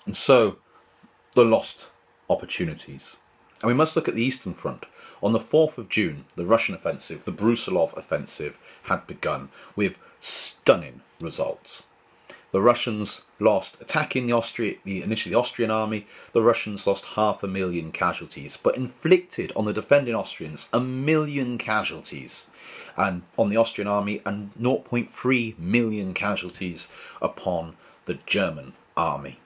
And so, the lost opportunities. And we must look at the Eastern Front. On the 4th of June, the Russian offensive, the Brusilov offensive, had begun with stunning results. The Russians lost, attacking initially the Austrian army, the Russians lost 500,000 casualties, but inflicted on the defending Austrians 1,000,000 casualties, and on the Austrian army, and 0.3 million casualties upon the German army.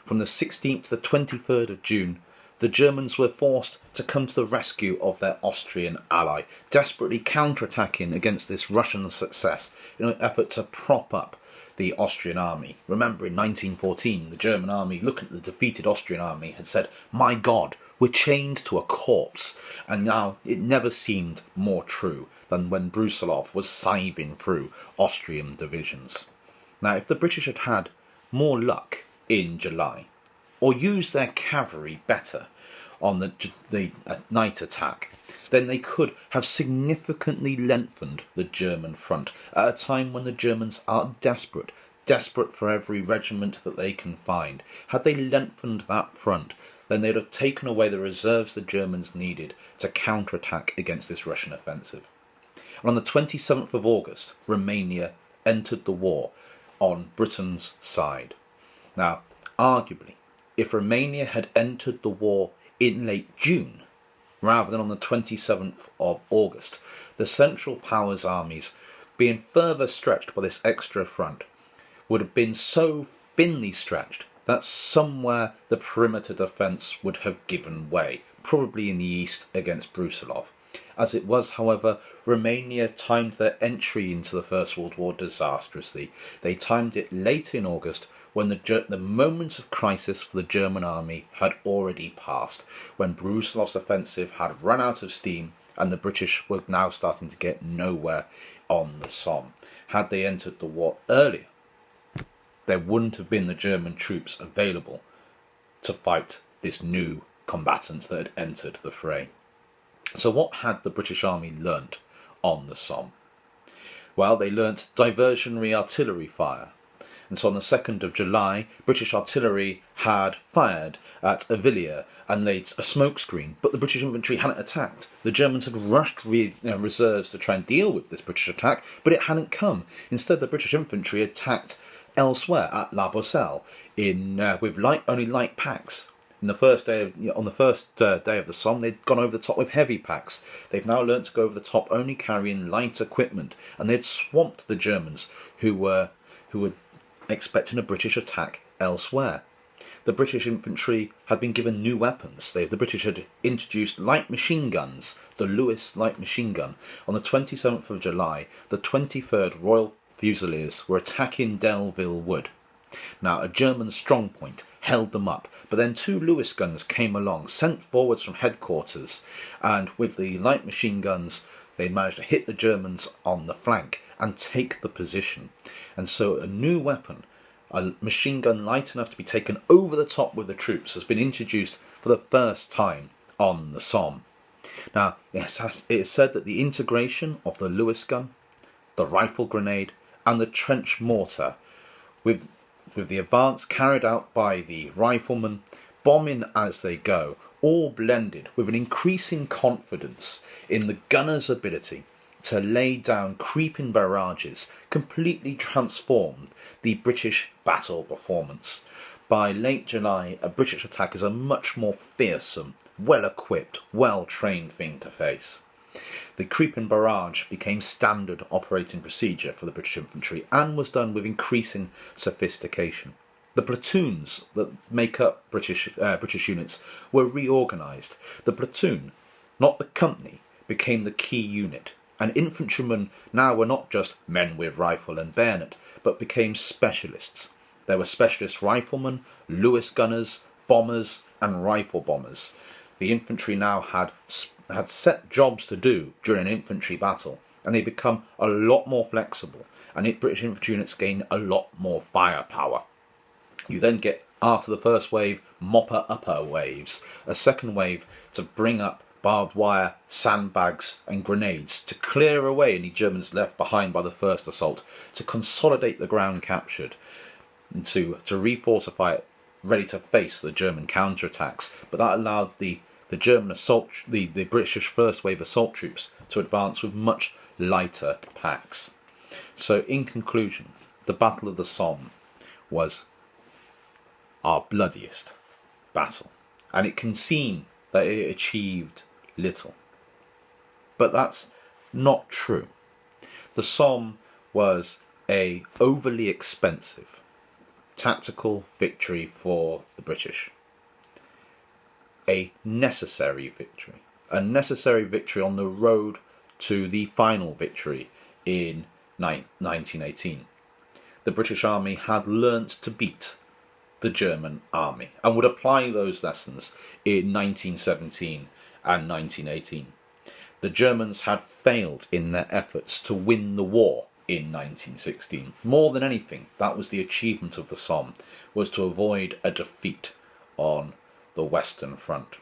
From the 16th to the 23rd of June, the Germans were forced to come to the rescue of their Austrian ally, desperately counter-attacking against this Russian success in an effort to prop up the Austrian army. Remember, in 1914, the German army, looking at the defeated Austrian army, had said, "My God, we're chained to a corpse." And now it never seemed more true than when Brusilov was scything through Austrian divisions. Now, if the British had had more luck in July, or used their cavalry better on the night attack, then they could have significantly lengthened the German front at a time when the Germans are desperate for every regiment that they can find. Had they lengthened that front, then they'd have taken away the reserves the Germans needed to counterattack against this Russian offensive. And on the 27th of August, Romania entered the war on Britain's side. Now, arguably, if Romania had entered the war in late June, rather than on the 27th of August, the Central Powers armies, being further stretched by this extra front, would have been so thinly stretched that somewhere the perimeter defence would have given way, probably in the east against Brusilov. As it was, however, Romania timed their entry into the First World War disastrously. They timed it late in August, when the moment of crisis for the German army had already passed, when Brusilov's offensive had run out of steam and the British were now starting to get nowhere on the Somme. Had they entered the war earlier, there wouldn't have been the German troops available to fight this new combatant that had entered the fray. So what had the British army learnt on the Somme? Well, they learnt diversionary artillery fire. And so on the 2nd of July, British artillery had fired at Avila and laid a smokescreen, but the British infantry hadn't attacked. The Germans had rushed reserves to try and deal with this British attack, but it hadn't come. Instead, the British infantry attacked elsewhere at La Bosselle with only light packs. On the first day of the Somme, they'd gone over the top with heavy packs. They've now learnt to go over the top only carrying light equipment, and they'd swamped the Germans who were expecting a British attack elsewhere. The British infantry had been given new weapons. The British had introduced light machine guns, the Lewis light machine gun. On the 27th of July, the 23rd Royal Fusiliers were attacking Delville Wood. Now, a German strongpoint held them up, but then 2 Lewis guns came along, sent forwards from headquarters, and with the light machine guns, they managed to hit the Germans on the flank and take the position. And so a new weapon, a machine gun light enough to be taken over the top with the troops, has been introduced for the first time on the Somme. Now, it is said that the integration of the Lewis gun, the rifle grenade, and the trench mortar, with the advance carried out by the riflemen, bombing as they go, all blended with an increasing confidence in the gunner's ability to lay down creeping barrages, completely transformed the British battle performance. By late July, a British attack is a much more fearsome, well-equipped, well-trained thing to face. The creeping barrage became standard operating procedure for the British infantry and was done with increasing sophistication. The platoons that make up British units were reorganised. The platoon, not the company, became the key unit, and infantrymen now were not just men with rifle and bayonet, but became specialists. There were specialist riflemen, Lewis gunners, bombers, and rifle bombers. The infantry now had set jobs to do during an infantry battle, and they become a lot more flexible, and British infantry units gain a lot more firepower. You then get, after the first wave, mopper-upper waves, a second wave to bring up barbed wire, sandbags and grenades to clear away any Germans left behind by the first assault, to consolidate the ground captured, and to refortify it ready to face the German counterattacks, but that allowed the British first wave assault troops to advance with much lighter packs. So in conclusion, the Battle of the Somme was our bloodiest battle, and it can seem that it achieved little, but that's not true. The Somme was a overly expensive tactical victory for the British, a necessary victory on the road to the final victory in 1918. The British Army had learnt to beat the German army and would apply those lessons in 1917 and 1918. The Germans had failed in their efforts to win the war in 1916. More than anything, that was the achievement of the Somme, was to avoid a defeat on the Western Front.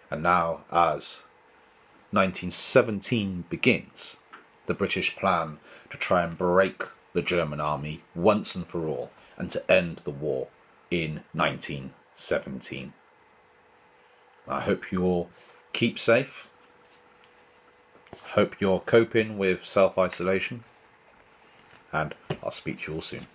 And now, as 1917 begins, the British plan to try and break the German army once and for all, and to end the war in 1917. I hope you all keep safe. Hope you're coping with self-isolation, and I'll speak to you all soon.